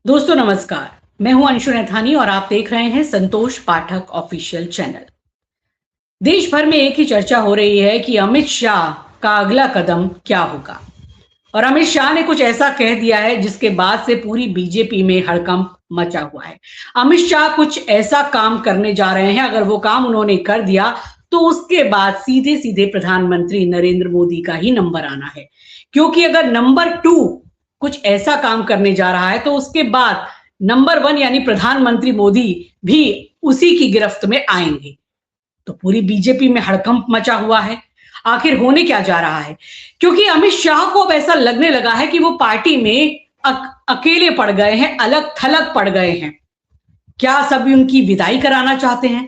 दोस्तों नमस्कार। मैं हूं अंशु नैथानी और आप देख रहे हैं संतोष पाठक ऑफिशियल चैनल। देश भर में एक ही चर्चा हो रही है कि अमित शाह का अगला कदम क्या होगा। और अमित शाह ने कुछ ऐसा कह दिया है जिसके बाद से पूरी बीजेपी में हड़कंप मचा हुआ है। अमित शाह कुछ ऐसा काम करने जा रहे हैं, अगर वो काम उन्होंने कर दिया तो उसके बाद सीधे सीधे प्रधानमंत्री नरेंद्र मोदी का ही नंबर आना है। क्योंकि अगर नंबर 2 कुछ ऐसा काम करने जा रहा है तो उसके बाद नंबर 1 यानी प्रधानमंत्री मोदी भी उसी की गिरफ्त में आएंगे। तो पूरी बीजेपी में हड़कंप मचा हुआ है। आखिर होने क्या जा रहा है? क्योंकि अमित शाह को अब ऐसा लगने लगा है कि वो पार्टी में अकेले पड़ गए हैं, अलग थलग पड़ गए हैं। क्या सभी उनकी विदाई कराना चाहते हैं?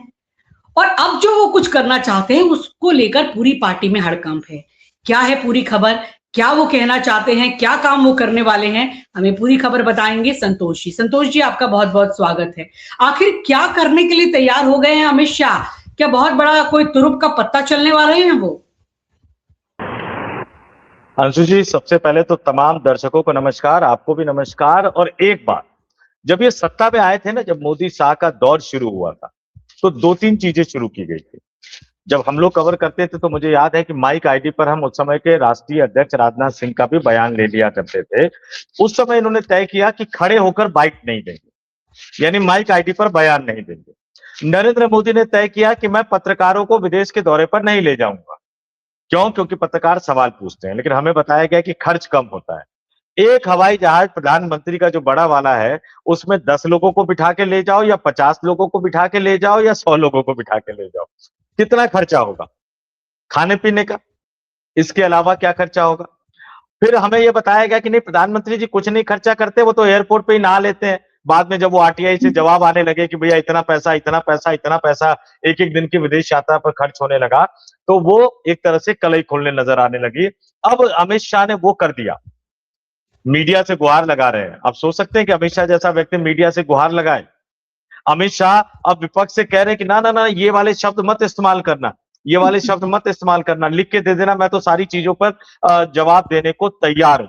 और अब जो वो कुछ करना चाहते हैं उसको लेकर पूरी पार्टी में हड़कंप है। क्या है पूरी खबर? क्या वो कहना चाहते हैं? क्या काम वो करने वाले हैं? हमें पूरी खबर बताएंगे संतोष जी। संतोष जी, आपका बहुत बहुत स्वागत है। आखिर क्या करने के लिए तैयार हो गए हैं अमित शाह? क्या बहुत बड़ा कोई तुरुप का पत्ता चलने वाले हैं वो? अंशु जी, सबसे पहले तो तमाम दर्शकों को नमस्कार, आपको भी नमस्कार। और एक बात, जब ये सत्ता में आए थे ना, जब मोदी शाह का दौर शुरू हुआ था, तो दो तीन चीजें शुरू की गई थी। जब हम लोग कवर करते थे तो मुझे याद है कि माइक आईडी पर हम उस समय के राष्ट्रीय अध्यक्ष राजनाथ सिंह का भी बयान ले लिया करते थे। उस समय इन्होंने तय किया कि खड़े होकर बाइट नहीं देंगे, यानी माइक आईडी पर बयान नहीं देंगे। नरेंद्र मोदी ने तय किया कि मैं पत्रकारों को विदेश के दौरे पर नहीं ले जाऊंगा। क्यों? क्योंकि पत्रकार सवाल पूछते हैं, लेकिन हमें बताया गया कि खर्च कम होता है। एक हवाई जहाज प्रधानमंत्री का जो बड़ा वाला है, उसमें 10 लोगों को बिठा के ले जाओ या 50 लोगों को बिठा के ले जाओ या 100 लोगों को बिठा के ले जाओ, कितना खर्चा होगा? खाने पीने का, इसके अलावा क्या खर्चा होगा? फिर हमें यह बताया गया कि नहीं, प्रधानमंत्री जी कुछ नहीं खर्चा करते, वो तो एयरपोर्ट पे ही नहा लेते हैं। बाद में जब वो आरटीआई से जवाब आने लगे कि भैया इतना पैसा, इतना पैसा, इतना पैसा एक एक दिन की विदेश यात्रा पर खर्च होने लगा, तो वो एक तरह से कलई खोलने नजर आने लगी। अब अमित शाह ने वो कर दिया, मीडिया से गुहार लगा रहे हैं। आप सोच सकते हैं कि अमित शाह जैसा व्यक्ति मीडिया से गुहार लगाए। अमित शाह अब विपक्ष से कह रहे हैं कि ना ना ना, ये वाले शब्द मत इस्तेमाल करना, ये वाले शब्द मत इस्तेमाल करना, लिख के दे देना, मैं तो सारी चीजों पर जवाब देने को तैयार हूं।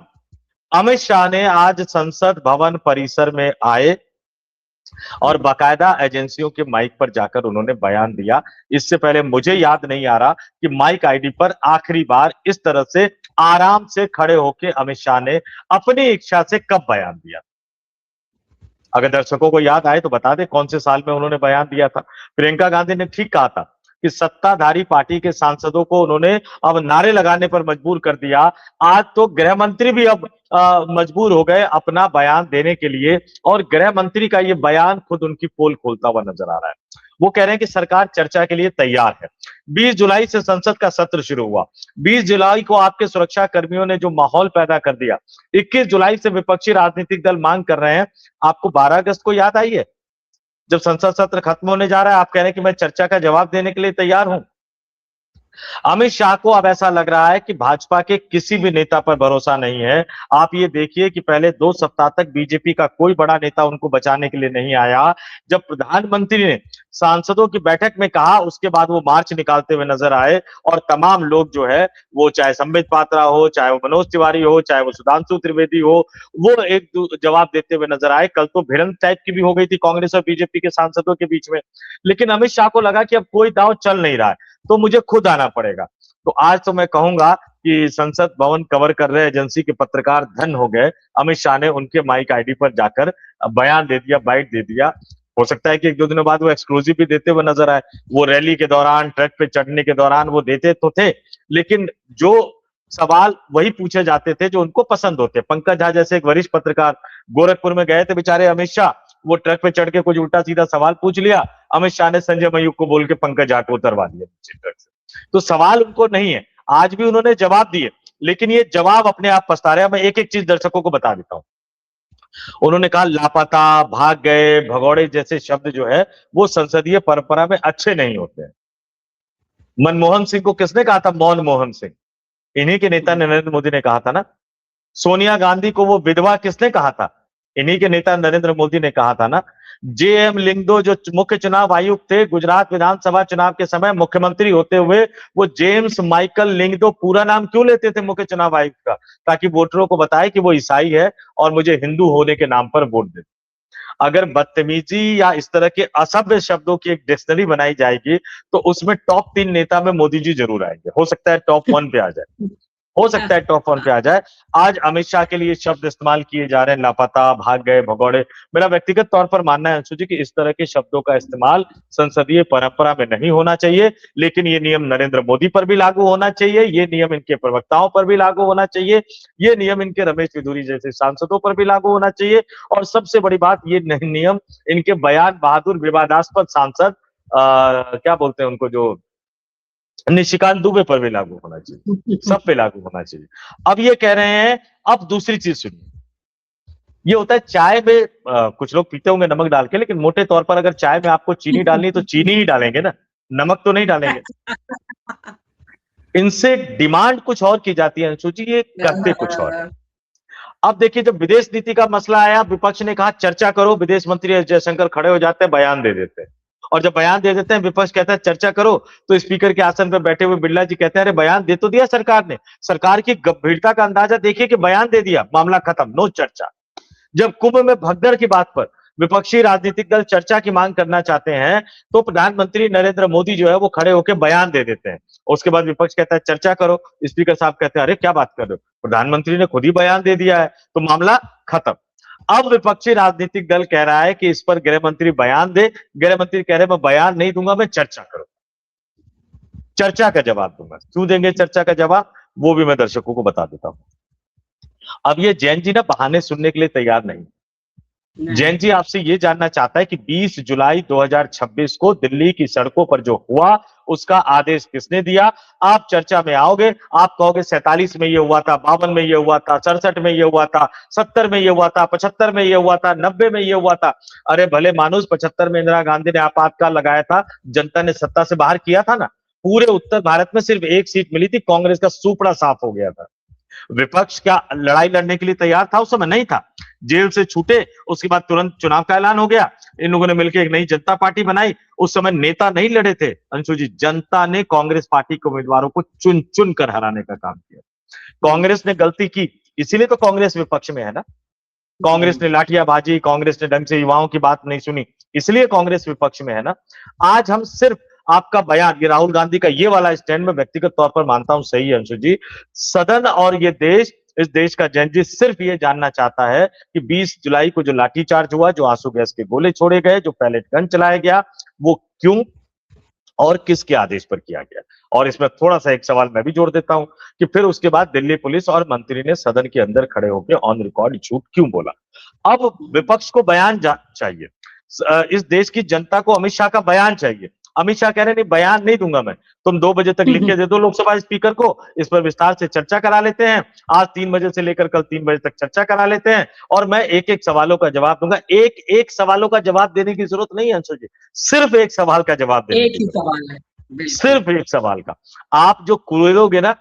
अमित शाह ने आज संसद भवन परिसर में आए और बाकायदा एजेंसियों के माइक पर जाकर उन्होंने बयान दिया। इससे पहले मुझे याद नहीं आ रहा कि माइक आईडी पर आखिरी बार इस तरह से आराम से खड़े होकर अमित शाह ने अपनी इच्छा से कब बयान दिया। अगर दर्शकों को याद आए तो बता दें कौन से साल में उन्होंने बयान दिया था। प्रियंका गांधी ने ठीक कहा था कि सत्ताधारी पार्टी के सांसदों को उन्होंने अब नारे लगाने पर मजबूर कर दिया। आज तो गृह मंत्री भी अब मजबूर हो गए अपना बयान देने के लिए, और गृह मंत्री का ये बयान खुद उनकी पोल खोलता हुआ नजर आ रहा है। वो कह रहे हैं कि सरकार चर्चा के लिए तैयार है। 20 जुलाई से संसद का सत्र शुरू हुआ। 20 जुलाई को आपके सुरक्षा कर्मियों ने जो माहौल पैदा कर दिया, 21 जुलाई से विपक्षी राजनीतिक दल मांग कर रहे हैं। आपको 12 अगस्त को याद आई है, जब संसद सत्र खत्म होने जा रहा है, आप कह रहे हैं कि मैं चर्चा का जवाब देने के लिए तैयार हूं। अमित शाह को अब ऐसा लग रहा है कि भाजपा के किसी भी नेता पर भरोसा नहीं है। आप ये देखिए कि पहले 2 सप्ताह तक बीजेपी का कोई बड़ा नेता उनको बचाने के लिए नहीं आया। जब प्रधानमंत्री ने सांसदों की बैठक में कहा, उसके बाद वो मार्च निकालते हुए नजर आए, और तमाम लोग जो है, वो चाहे संबित पात्रा हो, चाहे वो मनोज तिवारी हो, चाहे वो सुधांशु त्रिवेदी हो, वो एक जवाब देते हुए नजर आए। कल तो भिड़ंत टाइप की भी हो गई थी कांग्रेस और बीजेपी के सांसदों के बीच में। लेकिन अमित शाह को लगा कि अब कोई दांव चल नहीं रहा है, तो मुझे खुद आना पड़ेगा। तो आज तो मैं कहूंगा कि संसद भवन कवर कर रहे एजेंसी के पत्रकार धन हो गए। अमित शाह ने उनके माइक आईडी पर जाकर बयान दे दिया, बाइट दे दिया। हो सकता है कि एक दो दिनों बाद वो एक्सक्लूसिव भी देते हुए नजर आए। वो रैली के दौरान, ट्रक पे चढ़ने के दौरान वो देते तो थे, लेकिन जो सवाल वही पूछे जाते थे जो उनको पसंद होते। पंकज झा जैसे एक वरिष्ठ पत्रकार गोरखपुर में गए थे बेचारे अमित शाह, वो ट्रक पे चढ़ के कुछ उल्टा सीधा सवाल पूछ लिया, अमित शाह ने संजय मयूख को बोल के पंकज झा को उतरवा दिया ट्रक से। तो सवाल उनको नहीं है, आज भी उन्होंने जवाब दिए, लेकिन ये जवाब अपने आप पछता रहे हैं। मैं एक एक चीज दर्शकों को बता देता हूं। उन्होंने कहा लापता, भाग गए, भगौड़े जैसे शब्द जो है वो संसदीय परंपरा में अच्छे नहीं होते हैं। मनमोहन सिंह को किसने कहा था? मौन मोहन सिंह, इन्हीं के नेता नरेंद्र मोदी ने कहा था ना। सोनिया गांधी को वो विधवा किसने कहा था? इन्हीं के नेता नरेंद्र मोदी ने कहा था ना। जेएम लिंगदो जो मुख्य चुनाव आयुक्त थे, गुजरात विधानसभा चुनाव के समय मुख्यमंत्री होते हुए वो जेम्स माइकल लिंगदो पूरा नाम क्यों लेते थे मुख्य चुनाव आयुक्त का? ताकि वोटरों को बताए कि वो ईसाई है और मुझे हिंदू होने के नाम पर वोट दे। अगर बदतमीजी या इस तरह के असभ्य शब्दों की एक डिक्शनरी बनाई जाएगी तो उसमें टॉप 3 नेता में मोदी जी जरूर आएंगे। हो सकता है टॉप 1 पे आ जाए, हो सकता है टॉप 1 पे आ जाए। आज अमित शाह के लिए शब्द इस्तेमाल किए जा रहे हैं, लापता, भाग गए, भगौड़े। मेरा व्यक्तिगत तौर पर मानना है अंशु जी कि इस तरह के शब्दों का इस्तेमाल संसदीय परंपरा में नहीं होना चाहिए, लेकिन ये नियम नरेंद्र मोदी पर भी लागू होना चाहिए, ये नियम इनके प्रवक्ताओं पर भी लागू होना चाहिए, ये नियम इनके रमेश बिधूरी जैसे सांसदों पर भी लागू होना चाहिए, और सबसे बड़ी बात ये नियम इनके बयान बहादुर विवादास्पद सांसद क्या बोलते हैं उनको, जो निशिकांत दुबे पर भी लागू होना चाहिए, सब पे लागू होना चाहिए। अब ये कह रहे हैं, अब दूसरी चीज सुनिए, ये होता है चाय में कुछ लोग पीते होंगे नमक डाल के, लेकिन मोटे तौर पर अगर चाय में आपको चीनी डालनी है तो चीनी ही डालेंगे ना, नमक तो नहीं डालेंगे। इनसे डिमांड कुछ और की जाती है अंशु जी, ये करते कुछ और है। अब देखिए, जब विदेश नीति का मसला आया, विपक्ष ने कहा चर्चा करो, विदेश मंत्री एस जयशंकर खड़े हो जाते हैं, बयान दे देते हैं, और जब बयान दे देते हैं, विपक्ष कहता है चर्चा करो, तो स्पीकर के आसन पर बैठे हुए बिरला जी कहते हैं अरे बयान दे तो दिया सरकार ने, सरकार की गंभीरता का अंदाजा देखिए कि बयान दे दिया, मामला खत्म, नो चर्चा। जब कुंभ में भगदड़ की बात पर विपक्षी राजनीतिक दल चर्चा की मांग करना चाहते हैं, तो प्रधानमंत्री नरेंद्र मोदी जो है वो खड़े होकर बयान दे देते हैं। उसके बाद विपक्ष कहता है चर्चा करो, स्पीकर साहब कहते हैं अरे क्या बात कर रहे हो, प्रधानमंत्री ने खुद ही बयान दे दिया है, तो मामला खत्म। अब विपक्षी राजनीतिक दल कह रहा है कि इस पर गृह मंत्री बयान दे, गृह मंत्री कह रहे मैं बयान नहीं दूंगा, मैं चर्चा करूंगा, चर्चा का जवाब दूंगा। क्यों देंगे चर्चा का जवाब, वो भी मैं दर्शकों को बता देता हूं। अब ये जैन जी ना बहाने सुनने के लिए तैयार नहीं। जैन जी आपसे ये जानना चाहता है कि 20 जुलाई 2026 को दिल्ली की सड़कों पर जो हुआ उसका आदेश किसने दिया। आप चर्चा में आओगे, आप कहोगे 47 में ये हुआ था, 52 में ये हुआ था, 67 में ये हुआ था, 70 में ये हुआ था, 75 में ये हुआ था, 90 में ये हुआ था। अरे भले मानुस, 75 में इंदिरा गांधी ने आपातकाल लगाया था, जनता ने सत्ता से बाहर किया था ना, पूरे उत्तर भारत में सिर्फ एक सीट मिली थी, कांग्रेस का सुपड़ा साफ हो गया था। विपक्ष क्या लड़ाई लड़ने के लिए तैयार था? उस समय नहीं था। जेल से छूटे, उसके बाद तुरंत चुनाव का ऐलान हो गया, इन लोगों ने मिलकर एक नई जनता पार्टी बनाई। उस समय नेता नहीं लड़े थे अंशु जी, जनता ने कांग्रेस पार्टी के उम्मीदवारों को चुन चुन कर हराने का काम किया। कांग्रेस ने गलती की, इसीलिए तो कांग्रेस विपक्ष में है ना। कांग्रेस ने लाठियां भाजी, कांग्रेस ने ढंग से युवाओं की बात नहीं सुनी, इसलिए कांग्रेस विपक्ष में है ना। आज हम सिर्फ आपका बयान, ये राहुल गांधी का ये वाला स्टैंड में व्यक्तिगत तौर पर मानता हूं सही है अंशु जी। सदन और ये देश, इस देश का जन जी सिर्फ ये जानना चाहता है कि 20 जुलाई को जो लाठीचार्ज हुआ, जो आंसू गैस के गोले छोड़े गए, जो पैलेट गन चलाया गया, वो क्यों और किसके आदेश पर किया गया। और इसमें थोड़ा सा एक सवाल मैं भी जोड़ देता हूं कि फिर उसके बाद दिल्ली पुलिस और मंत्री ने सदन के अंदर खड़े होकर ऑन रिकॉर्ड झूठ क्यों बोला। अब विपक्ष को बयान चाहिए, इस देश की जनता को अमित शाह का बयान चाहिए। अमित शाह कह रहे नहीं, बयान नहीं दूंगा मैं, तुम 2 बजे तक लिख के दे दो लोकसभा स्पीकर को, इस पर विस्तार से चर्चा करा लेते हैं, आज 3 बजे से लेकर कल 3 बजे तक चर्चा करा लेते हैं, और मैं एक एक सवालों का जवाब दूंगा। एक एक सवालों का जवाब देने की जरूरत नहीं है अंशु जी, सिर्फ एक सवाल का जवाब देने एक ही सवाल है, सिर्फ एक सवाल का। आप जो कुरेदोगे ना,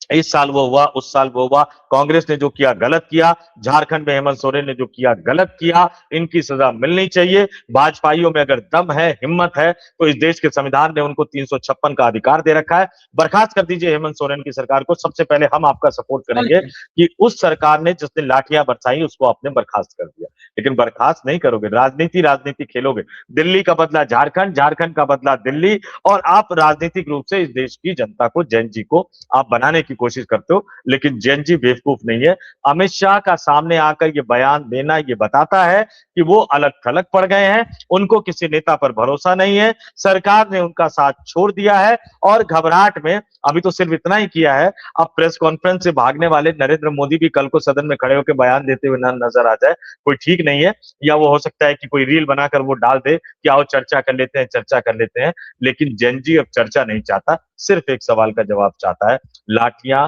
इस साल वो हुआ, उस साल वो हुआ, कांग्रेस ने जो किया गलत किया, झारखंड में हेमंत सोरेन ने जो किया गलत किया, इनकी सजा मिलनी चाहिए। भाजपाइयों में अगर दम है, हिम्मत है, तो इस देश के संविधान ने उनको 356 का अधिकार दे रखा है। बर्खास्त कर दीजिए हेमंत सोरेन की सरकार को, सबसे पहले हम आपका सपोर्ट करेंगे कि उस सरकार ने जिसने लाठियां बरसाई उसको आपने बर्खास्त कर दिया, लेकिन बर्खास्त नहीं करोगे, राजनीति खेलोगे। दिल्ली का बदला झारखंड, झारखंड का बदला दिल्ली, और आप राजनीतिक रूप से इस देश की जनता को, जैन जी को आप बनाने की कोशिश करते हो, लेकिन जैन जी बेवकूफ नहीं है। अमित शाह का सामने आकर ये बयान देना ये बताता है कि वो अलग थलग पड़ गए हैं, उनको किसी नेता पर भरोसा नहीं है, सरकार ने उनका साथ छोड़ दिया है, और घबराहट में अभी तो सिर्फ इतना ही किया है, अब प्रेस कॉन्फ्रेंस से भागने वाले नरेंद्र मोदी भी कल को सदन में खड़े होकर बयान देते हुए नजर आ जाए, कोई ठीक नहीं है। या वो हो सकता है कि कोई रील बनाकर वो डाल दे कि आओ चर्चा कर लेते हैं, चर्चा कर लेते हैं, लेकिन जैन जी अब चर्चा नहीं चाहता, सिर्फ एक सवाल का जवाब चाहता है, लाठियां,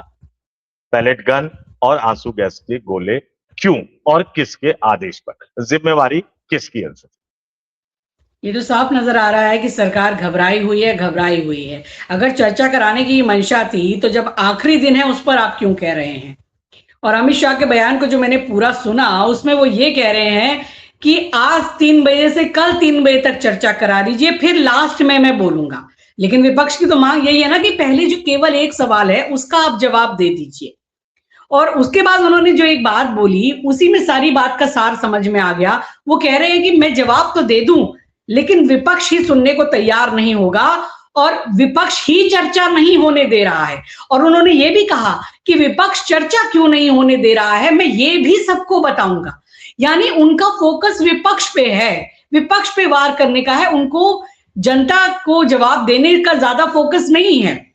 पैलेट गन और आंसू गैस के गोले क्यों और किसके आदेश पर, जिम्मेवारी किसकी है? ये तो साफ नजर आ रहा है कि सरकार घबराई हुई है। अगर चर्चा कराने की मंशा थी तो जब आखिरी दिन है उस पर आप क्यों कह रहे हैं। और अमित शाह के बयान को जो मैंने पूरा सुना, उसमें वो ये कह रहे हैं कि आज 3 बजे से कल 3 बजे तक चर्चा करा दीजिए, फिर लास्ट में मैं बोलूंगा। लेकिन विपक्ष की तो मांग यही है ना कि पहले जो केवल एक सवाल है उसका आप जवाब दे दीजिए। और उसके बाद उन्होंने जो एक बात बोली, उसी में सारी बात का सार समझ में आ गया। वो कह रहे हैं कि मैं जवाब तो दे दूं, लेकिन विपक्ष ही सुनने को तैयार नहीं होगा और विपक्ष ही चर्चा नहीं होने दे रहा है। और उन्होंने ये भी कहा कि विपक्ष चर्चा क्यों नहीं होने दे रहा है, मैं ये भी सबको बताऊंगा। यानी उनका फोकस विपक्ष पे है, विपक्ष पे वार करने का है। उनको जनता को जवाब देने का ज्यादा फोकस नहीं है।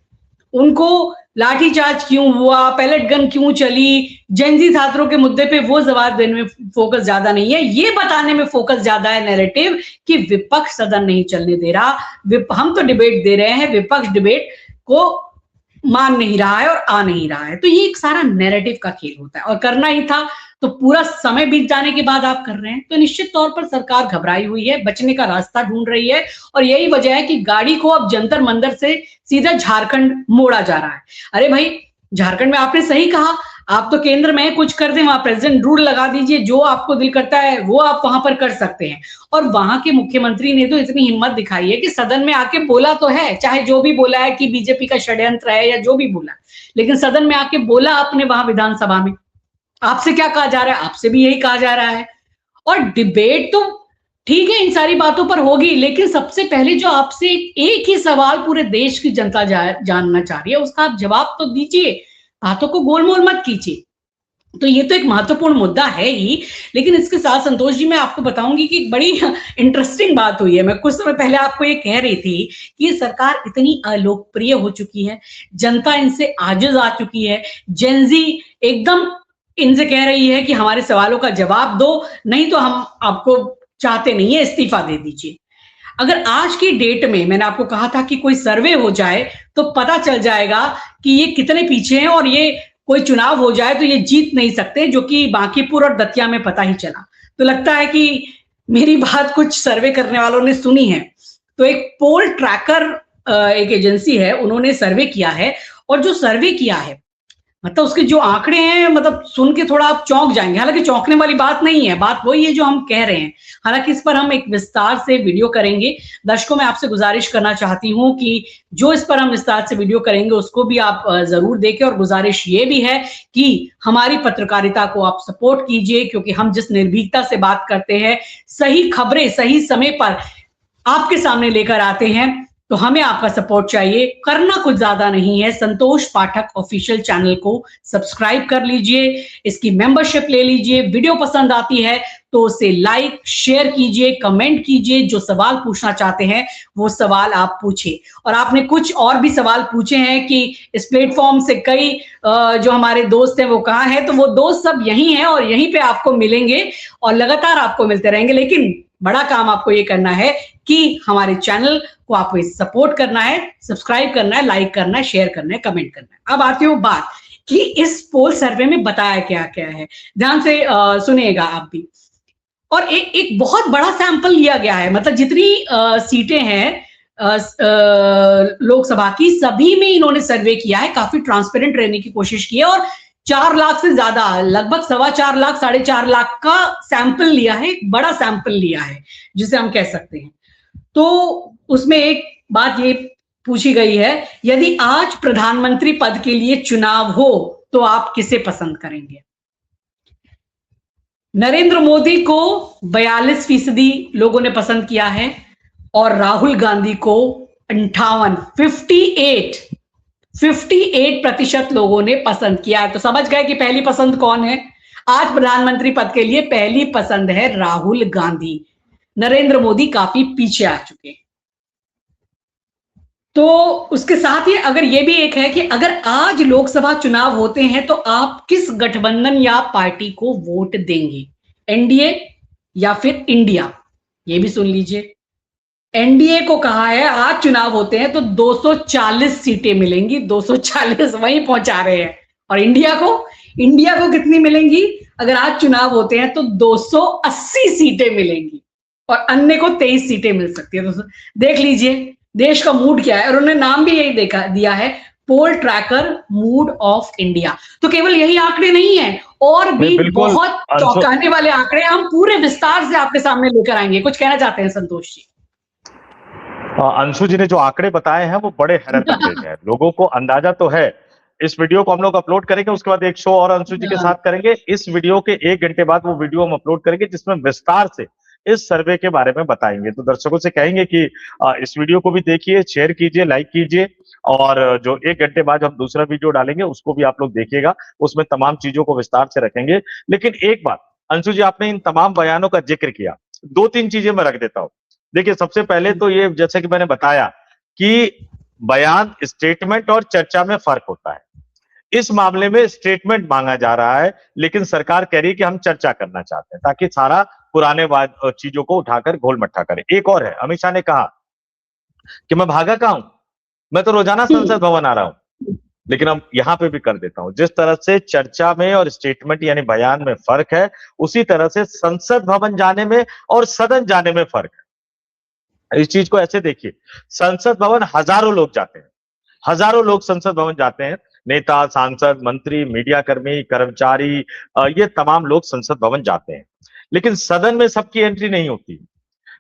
उनको लाठीचार्ज क्यों हुआ, पैलेट गन क्यों चली, जेनजी छात्रों के मुद्दे पे वो जवाब देने में फोकस ज्यादा नहीं है, ये बताने में फोकस ज्यादा है नैरेटिव कि विपक्ष सदन नहीं चलने दे रहा। हम तो डिबेट दे रहे हैं, विपक्ष डिबेट को मान नहीं रहा है और आ नहीं रहा है। तो ये एक सारा नैरेटिव का खेल होता है और करना ही था तो पूरा समय बीत जाने के बाद आप कर रहे हैं, तो निश्चित तौर पर सरकार घबराई हुई है, बचने का रास्ता ढूंढ रही है। और यही वजह है कि गाड़ी को अब जंतर मंदिर से सीधा झारखंड मोड़ा जा रहा है। अरे भाई, झारखंड में आपने सही कहा, आप तो केंद्र में कुछ कर दें, वहां प्रेसिडेंट रूल लगा दीजिए, जो आपको दिल करता है वो आप वहां पर कर सकते हैं। और वहां के मुख्यमंत्री ने तो इतनी हिम्मत दिखाई है कि सदन में आके बोला तो है, चाहे जो भी बोला है कि बीजेपी का षड्यंत्र है या जो भी बोला, लेकिन सदन में आके बोला आपने वहां विधानसभा में। आपसे क्या कहा जा रहा है? आपसे भी यही कहा जा रहा है। और डिबेट तो ठीक है, इन सारी बातों पर होगी, लेकिन सबसे पहले जो आपसे एक ही सवाल पूरे देश की जनता जानना चाह रही है, उसका आप जवाब तो दीजिए, बातों को गोलमोल मत कीजिए। तो ये तो एक महत्वपूर्ण मुद्दा है ही, लेकिन इसके साथ संतोष जी मैं आपको बताऊंगी कि एक बड़ी इंटरेस्टिंग बात हुई है। मैं कुछ समय पहले आपको ये कह रही थी कि ये सरकार इतनी अलोकप्रिय हो चुकी है, जनता इनसे आजिज आ चुकी है, जेनजी एकदम इनसे कह रही है कि हमारे सवालों का जवाब दो, नहीं तो हम आपको चाहते नहीं है, इस्तीफा दे दीजिए। अगर आज की डेट में मैंने आपको कहा था कि कोई सर्वे हो जाए तो पता चल जाएगा कि ये कितने पीछे हैं, और ये कोई चुनाव हो जाए तो ये जीत नहीं सकते, जो कि बांकीपुर और दतिया में पता ही चला। तो लगता है कि मेरी बात कुछ सर्वे करने वालों ने सुनी है। तो एक पोल ट्रैकर एक एजेंसी है, उन्होंने सर्वे किया है, और जो सर्वे किया है मतलब उसके जो आंकड़े हैं, मतलब सुन के थोड़ा आप चौंक जाएंगे। हालांकि चौंकने वाली बात नहीं है, बात वही है जो हम कह रहे हैं। हालांकि इस पर हम एक विस्तार से वीडियो करेंगे। दर्शकों, मैं आपसे गुजारिश करना चाहती हूं कि जो इस पर हम विस्तार से वीडियो करेंगे उसको भी आप जरूर देखें, और गुजारिश ये भी है कि हमारी पत्रकारिता को आप सपोर्ट कीजिए, क्योंकि हम जिस निर्भीकता से बात करते हैं, सही खबरें सही समय पर आपके सामने लेकर आते हैं, तो हमें आपका सपोर्ट चाहिए। करना कुछ ज्यादा नहीं है, संतोष पाठक ऑफिशियल चैनल को सब्सक्राइब कर लीजिए, इसकी मेंबरशिप ले लीजिए, वीडियो पसंद आती है तो उसे लाइक शेयर कीजिए, कमेंट कीजिए, जो सवाल पूछना चाहते हैं वो सवाल आप पूछिए। और आपने कुछ और भी सवाल पूछे हैं कि इस प्लेटफॉर्म से कई जो हमारे दोस्त हैं वो कहाँ हैं, तो वो दोस्त सब यही हैं और यहीं पे आपको मिलेंगे और लगातार आपको मिलते रहेंगे। लेकिन बड़ा काम आपको ये करना है कि हमारे चैनल को आपको सपोर्ट करना है, सब्सक्राइब करना है, लाइक करना है, शेयर करना है, कमेंट करना है। अब आती हूँ बात कि इस पोल सर्वे में बताया क्या क्या है, ध्यान से सुनिएगा आप भी। और एक बहुत बड़ा सैंपल लिया गया है, मतलब जितनी सीटें हैं लोकसभा की, सभी में इन्होंने सर्वे किया है, काफी ट्रांसपेरेंट रहने की कोशिश की है, और 4 लाख से ज्यादा, लगभग 4.25 लाख 4.5 लाख का सैंपल लिया है, एक बड़ा सैंपल लिया है जिसे हम कह सकते हैं। तो उसमें एक बात ये पूछी गई है, यदि आज प्रधानमंत्री पद के लिए चुनाव हो तो आप किसे पसंद करेंगे? नरेंद्र मोदी को 42% लोगों ने पसंद किया है, और राहुल गांधी को 58% लोगों ने पसंद किया है। तो समझ गए कि पहली पसंद कौन है? आज प्रधानमंत्री पद के लिए पहली पसंद है राहुल गांधी। नरेंद्र मोदी काफी पीछे आ चुके हैं। तो उसके साथ ही अगर ये भी एक है कि अगर आज लोकसभा चुनाव होते हैं तो आप किस गठबंधन या पार्टी को वोट देंगे, एनडीए या फिर इंडिया? ये भी सुन लीजिए। एनडीए को कहा है आज चुनाव होते हैं तो 240 सीटें मिलेंगी, 240 वहीं पहुंचा रहे हैं। और इंडिया को कितनी मिलेंगी? अगर आज चुनाव होते हैं तो 280 सीटें मिलेंगी, और अन्य को 23 सीटें मिल सकती है। तो देख लीजिए देश का मूड क्या है, और उन्होंने नाम भी यही दिया है, पोल ट्रैकर मूड ऑफ इंडिया। तो केवल यही आंकड़े नहीं है, और भी बहुत चौंकाने वाले आंकड़े हम पूरे विस्तार से आपके सामने लेकर आएंगे। कुछ कहना चाहते हैं संतोष जी? अंशु जी ने जो आंकड़े बताए हैं वो बड़े हैरतअंगेज हैं। लोगों को अंदाजा तो है इस वीडियो को हम लोग अपलोड करेंगे, उसके बाद एक शो और अंशु जी के साथ करेंगे। इस वीडियो के 1 घंटे बाद वो वीडियो हम अपलोड करेंगे जिसमें विस्तार से इस सर्वे के बारे में बताएंगे। तो दर्शकों से कहेंगे कि इस वीडियो को भी देखिए, शेयर कीजिए, लाइक कीजिए, और जो 1 घंटे बाद हम दूसरा वीडियो डालेंगे उसको भी आप लोग देखिएगा, उसमें तमाम चीजों को विस्तार से रखेंगे। लेकिन एक बात अंशु जी, आपने इन तमाम बयानों का जिक्र किया, 2-3 चीजें मैं रख देता हूं। देखिए, सबसे पहले तो ये, जैसे कि मैंने बताया कि बयान, स्टेटमेंट और चर्चा में फर्क होता है। इस मामले में स्टेटमेंट मांगा जा रहा है, लेकिन सरकार कह रही है कि हम चर्चा करना चाहते हैं ताकि सारा पुराने चीजों को उठाकर घोल मट्ठा करें। एक और है, अमित शाह ने कहा कि मैं भागा कहां हूं, मैं तो रोजाना संसद भवन आ रहा हूं। लेकिन अब यहां पे भी कर देता हूं, जिस तरह से चर्चा में और स्टेटमेंट यानी बयान में फर्क है, उसी तरह से संसद भवन जाने में और सदन जाने में फर्क है। इस चीज को ऐसे देखिए, संसद भवन हजारों लोग जाते हैं, हजारों लोग संसद भवन जाते हैं, नेता, सांसद, मंत्री, मीडिया कर्मी, कर्मचारी, ये तमाम लोग संसद भवन जाते हैं। लेकिन सदन में सबकी एंट्री नहीं होती।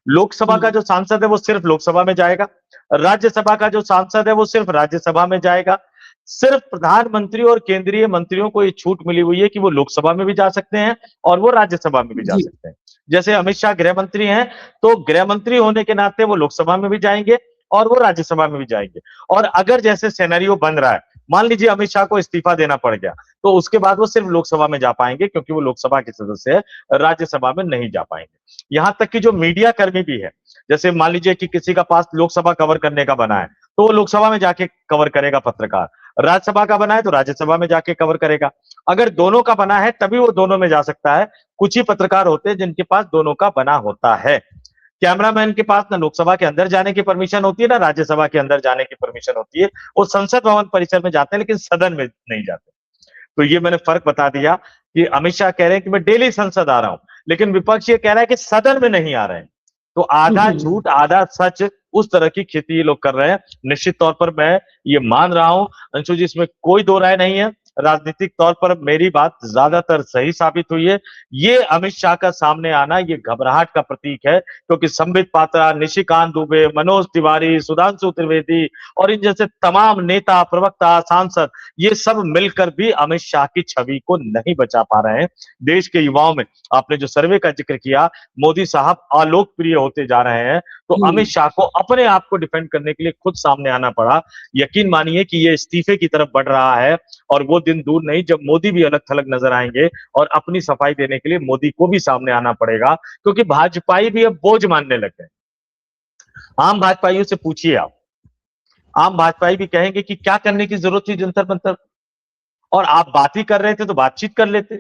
लोकसभा का जो सांसद है वो सिर्फ लोकसभा में जाएगा, राज्यसभा का जो सांसद है वो सिर्फ राज्यसभा में जाएगा। सिर्फ प्रधानमंत्री और केंद्रीय मंत्रियों को ये छूट मिली हुई है कि वो लोकसभा में भी जा सकते हैं और वो राज्यसभा में भी जा सकते हैं। जैसे अमित शाह गृह मंत्री हैं, तो गृह मंत्री होने के नाते वो लोकसभा में भी जाएंगे और वो राज्यसभा में भी जाएंगे। और अगर जैसे सिनेरियो बन रहा है, मान लीजिए अमित शाह को इस्तीफा देना पड़ गया, तो उसके बाद वो सिर्फ लोकसभा में जा पाएंगे क्योंकि वो लोकसभा के सदस्य है, राज्यसभा में नहीं जा पाएंगे। यहां तक कि जो मीडिया कर्मी भी है, जैसे मान लीजिए कि किसी का पास लोकसभा कवर करने का बना है, तो वो लोकसभा में जाके कवर करेगा पत्रकार, राज्यसभा का बना है तो राज्यसभा में जाके कवर करेगा। अगर दोनों का बना है तभी वो दोनों में जा सकता है। कुछ ही पत्रकार होते हैं जिनके पास दोनों का बना होता है। कैमरामैन के पास ना लोकसभा के अंदर जाने की परमिशन होती है, ना राज्यसभा के अंदर जाने की परमिशन होती है। वो संसद भवन परिसर में जाते हैं लेकिन सदन में नहीं जाते। तो ये मैंने फर्क बता दिया कि अमित शाह कह रहे हैं कि मैं डेली संसद आ रहा हूं, लेकिन विपक्ष ये कह रहा है कि सदन में नहीं आ रहे हैं। तो आधा झूठ आधा सच, उस तरह की खेती ये लोग कर रहे हैं। निश्चित तौर पर मैं ये मान रहा हूं अंशु जी, इसमें कोई दो राय नहीं है। राजनीतिक तौर पर मेरी बात ज्यादातर सही साबित हुई है। ये अमित शाह का सामने आना ये घबराहट का प्रतीक है, क्योंकि संबित पात्रा, निशिकांत दुबे, मनोज तिवारी, सुधांशु त्रिवेदी और इन जैसे तमाम नेता, प्रवक्ता, सांसद, ये सब मिलकर भी अमित शाह की छवि को नहीं बचा पा रहे हैं। देश के युवाओं में आपने जो सर्वे का जिक्र किया, मोदी साहब अलोकप्रिय होते जा रहे हैं, तो अमित शाह को अपने आप को डिफेंड करने के लिए खुद सामने आना पड़ा। यकीन मानिए कि ये इस्तीफे की तरफ बढ़ रहा है और वो दिन दूर नहीं जब मोदी भी अलग थलग नजर आएंगे और अपनी सफाई देने के लिए मोदी को भी सामने आना पड़ेगा, क्योंकि भाजपाई भी अब बोझ मानने लग गए। आम भाजपाइयों से पूछिए आप, आम भाजपाई भी कहेंगे कि क्या करने की जरूरत थी जंतर मंतर, और आप बात ही कर रहे थे तो बातचीत कर लेते,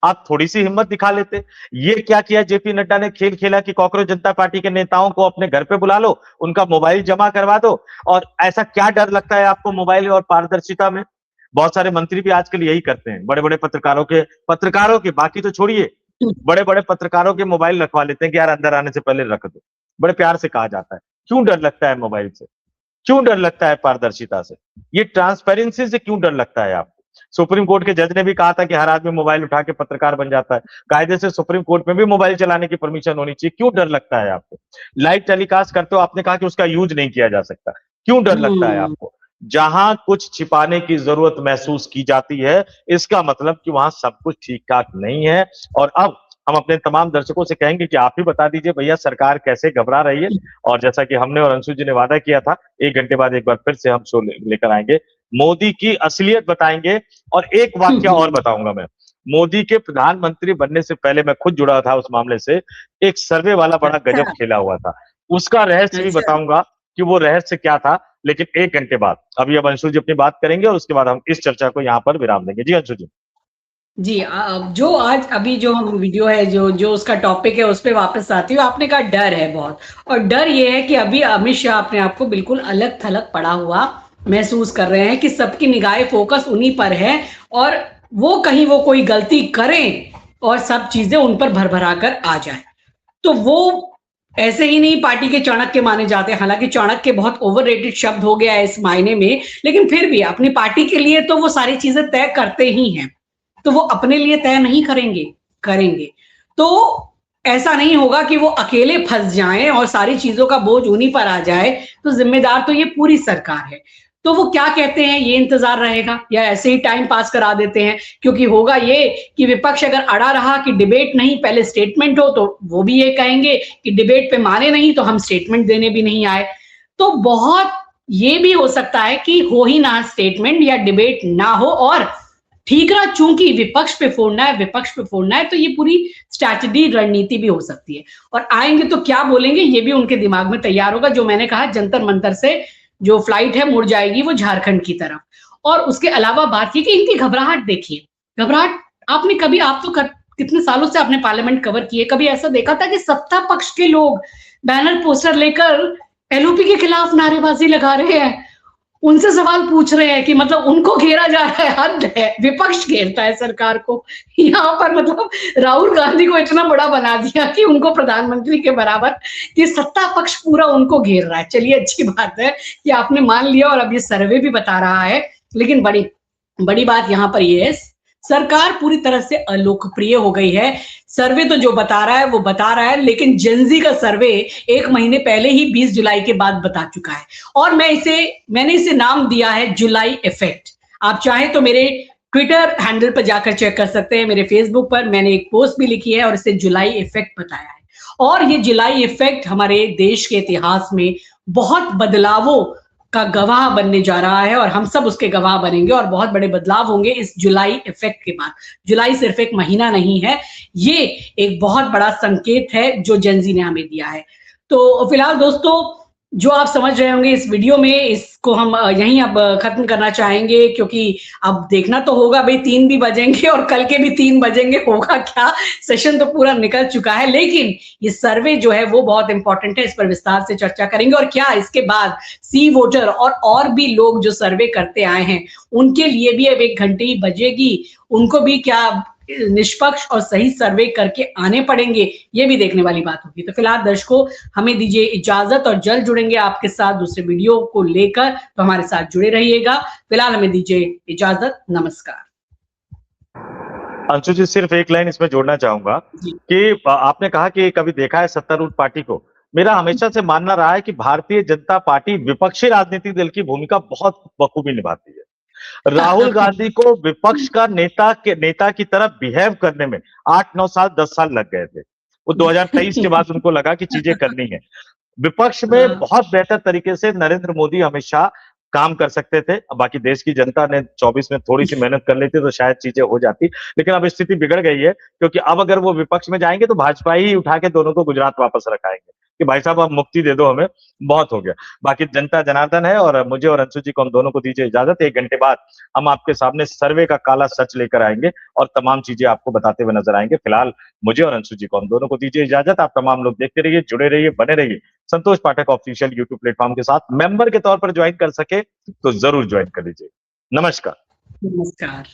आप थोड़ी सी हिम्मत दिखा लेते। ये क्या किया जेपी नड्डा ने, खेल खेला कि कांग्रेस जनता पार्टी के नेताओं को अपने घर पे बुला लो, उनका मोबाइल जमा करवा दो। और ऐसा क्या डर लगता है आपको मोबाइल और पारदर्शिता में? बहुत सारे मंत्री भी आजकल यही करते हैं, बड़े बड़े पत्रकारों के बाकी तो छोड़िए, बड़े बड़े पत्रकारों के मोबाइल रखवा लेते हैं कि यार अंदर आने से पहले रख दो। बड़े प्यार से कहा जाता है, क्यों डर लगता है मोबाइल से, क्यों डर लगता है पारदर्शिता से, ये ट्रांसपेरेंसी से क्यों डर लगता है आपको? सुप्रीम कोर्ट के जज ने भी कहा था कि हर आदमी मोबाइल उठा के पत्रकार बन जाता है, कायदे से सुप्रीम कोर्ट में भी मोबाइल चलाने की परमिशन होनी चाहिए, क्यों डर लगता है आपको? लाइव टेलीकास्ट करते हो, आपने कहा कि उसका यूज नहीं किया जा सकता, क्यों डर लगता है आपको? जहां कुछ छिपाने की जरूरत महसूस की जाती है, इसका मतलब कि वहां सब कुछ ठीक ठाक नहीं है। और अब हम अपने तमाम दर्शकों से कहेंगे कि आप ही बता दीजिए भैया, सरकार कैसे घबरा रही है। और जैसा कि हमने और अंशु जी ने वादा किया था, 1 घंटे बाद एक बार फिर से हम शो लेकर आएंगे, मोदी की असलियत बताएंगे। और एक वाक्य और बताऊंगा मैं, मोदी के प्रधानमंत्री बनने से पहले मैं खुद जुड़ा था उस मामले से, एक सर्वे वाला बड़ा गजब खेला हुआ था, उसका रहस्य भी बताऊंगा कि वो रहस्य क्या था, लेकिन 1 घंटे बाद। अभी अब अंशु जी अपनी बात करेंगे और उसके बाद हम इस चर्चा को यहाँ पर विराम देंगे। जी अंशु जी। जी, जो आज अभी जो हम वीडियो है, जो उसका टॉपिक है, उस पे वापस आती हूँ। आपने कहा डर है बहुत, और डर ये है कि अभी अमित शाह अपने आप को बिल्कुल अलग थलग पड़ा हुआ महसूस कर रहे हैं कि सबकी निगाहें फोकस उन्हीं पर है, और वो कहीं वो कोई गलती करें और सब चीजें उन पर भरभरा कर आ जाए। तो वो ऐसे ही नहीं पार्टी के चाणक्य माने जाते, हालांकि चाणक्य बहुत ओवररेटेड शब्द हो गया है इस मायने में, लेकिन फिर भी अपनी पार्टी के लिए तो वो सारी चीजें तय करते ही हैं, तो वो अपने लिए तय नहीं करेंगे। तो ऐसा नहीं होगा कि वो अकेले फंस जाएं और सारी चीजों का बोझ उन्हीं पर आ जाए, तो जिम्मेदार तो ये पूरी सरकार है। तो वो क्या कहते हैं ये इंतजार रहेगा, या ऐसे ही टाइम पास करा देते हैं? क्योंकि होगा ये कि विपक्ष अगर अड़ा रहा कि डिबेट नहीं पहले स्टेटमेंट हो, तो वो भी ये कहेंगे कि डिबेट पे माने नहीं तो हम स्टेटमेंट देने भी नहीं आए। तो बहुत ये भी हो सकता है कि हो ही ना स्टेटमेंट या डिबेट ना हो, और ठीकरा चूंकि विपक्ष पे फोड़ना है, तो ये पूरी स्ट्रैटेजी रणनीति भी हो सकती है। और आएंगे तो क्या बोलेंगे ये भी उनके दिमाग में तैयार होगा। जो मैंने कहा जंतर मंतर से जो फ्लाइट है मुड़ जाएगी वो झारखंड की तरफ। और उसके अलावा बात की कि इनकी घबराहट देखिए, घबराहट आपने कभी, आप तो कितने सालों से आपने पार्लियामेंट कवर किए, कभी ऐसा देखा था कि सत्ता पक्ष के लोग बैनर पोस्टर लेकर एलओपी के खिलाफ नारेबाजी लगा रहे हैं, उनसे सवाल पूछ रहे हैं कि मतलब उनको घेरा जा रहा है? हद है, विपक्ष घेरता है सरकार को। यहाँ पर मतलब राहुल गांधी को इतना बड़ा बना दिया कि उनको प्रधानमंत्री के बराबर, कि सत्ता पक्ष पूरा उनको घेर रहा है। चलिए अच्छी बात है कि आपने मान लिया, और अब ये सर्वे भी बता रहा है। लेकिन बड़ी बड़ी बात यहाँ पर ये है, सरकार पूरी तरह से अलोकप्रिय हो गई है। सर्वे तो जो बता रहा है वो बता रहा है, लेकिन जेनजी का सर्वे 1 महीने पहले ही 20 जुलाई के बाद बता चुका है। और मैंने इसे नाम दिया है जुलाई इफेक्ट। आप चाहें तो मेरे ट्विटर हैंडल पर जाकर चेक कर सकते हैं, मेरे फेसबुक पर मैंने एक पोस्ट भी लिखी है और इसे जुलाई इफेक्ट बताया है। और ये जुलाई इफेक्ट हमारे देश के इतिहास में बहुत बदलावों का गवाह बनने जा रहा है, और हम सब उसके गवाह बनेंगे, और बहुत बड़े बदलाव होंगे इस जुलाई इफेक्ट के बाद। जुलाई सिर्फ एक महीना नहीं है, ये एक बहुत बड़ा संकेत है जो जेनजी ने हमें दिया है। तो फिलहाल दोस्तों, जो आप समझ रहे होंगे इस वीडियो में, इसको हम यहीं अब खत्म करना चाहेंगे, क्योंकि अब देखना तो होगा भाई, 3 भी बजेंगे और कल के भी 3 बजेंगे, होगा क्या? सेशन तो पूरा निकल चुका है, लेकिन ये सर्वे जो है वो बहुत इंपॉर्टेंट है, इस पर विस्तार से चर्चा करेंगे। और क्या इसके बाद सी वोटर और भी लोग जो सर्वे करते आए हैं, उनके लिए भी अब 1 घंटे ही बजेगी, उनको भी क्या निष्पक्ष और सही सर्वे करके आने पड़ेंगे, ये भी देखने वाली बात होगी। तो फिलहाल दर्शकों, हमें दीजिए इजाजत, और जल्द जुड़ेंगे आपके साथ दूसरे वीडियो को लेकर, तो हमारे साथ जुड़े रहिएगा। फिलहाल हमें दीजिए इजाजत, नमस्कार। अंशु जी, सिर्फ एक लाइन इसमें जोड़ना चाहूंगा कि आपने कहा कि कभी देखा है सत्तारूढ़ पार्टी को। मेरा हमेशा से मानना रहा है कि भारतीय जनता पार्टी विपक्षी राजनीतिक दल की भूमिका बहुत बखूबी निभाती है। राहुल गांधी को विपक्ष का नेता की तरह बिहेव करने में 8-9 साल 10 साल लग गए थे। वो 2023 के बाद उनको लगा कि चीजें करनी है। विपक्ष में बहुत बेहतर तरीके से नरेंद्र मोदी हमेशा काम कर सकते थे। बाकी देश की जनता ने 24 में थोड़ी सी मेहनत कर लेती तो शायद चीजें हो जाती, लेकिन अब स्थिति बिगड़ गई है, क्योंकि अब अगर वो विपक्ष में जाएंगे तो भाजपा ही उठा के दोनों को गुजरात वापस रखाएंगे कि भाई साहब अब मुक्ति दे दो हमें, बहुत हो गया। बाकी जनता जनार्दन है, और मुझे और अंशु जी को, हम दोनों को दीजिए इजाजत। 1 घंटे बाद हम आपके सामने सर्वे का काला सच लेकर आएंगे और तमाम चीजें आपको बताते हुए नजर आएंगे। फिलहाल मुझे और अंशु जी को, हम दोनों को दीजिए इजाजत। आप तमाम लोग देखते रहिए, जुड़े रहिए, बने रहिए संतोष पाठक ऑफिशियल यूट्यूब प्लेटफॉर्म के साथ। मेंबर के तौर पर ज्वाइन कर सके तो जरूर ज्वाइन कर लीजिए। नमस्कार। नमस्कार।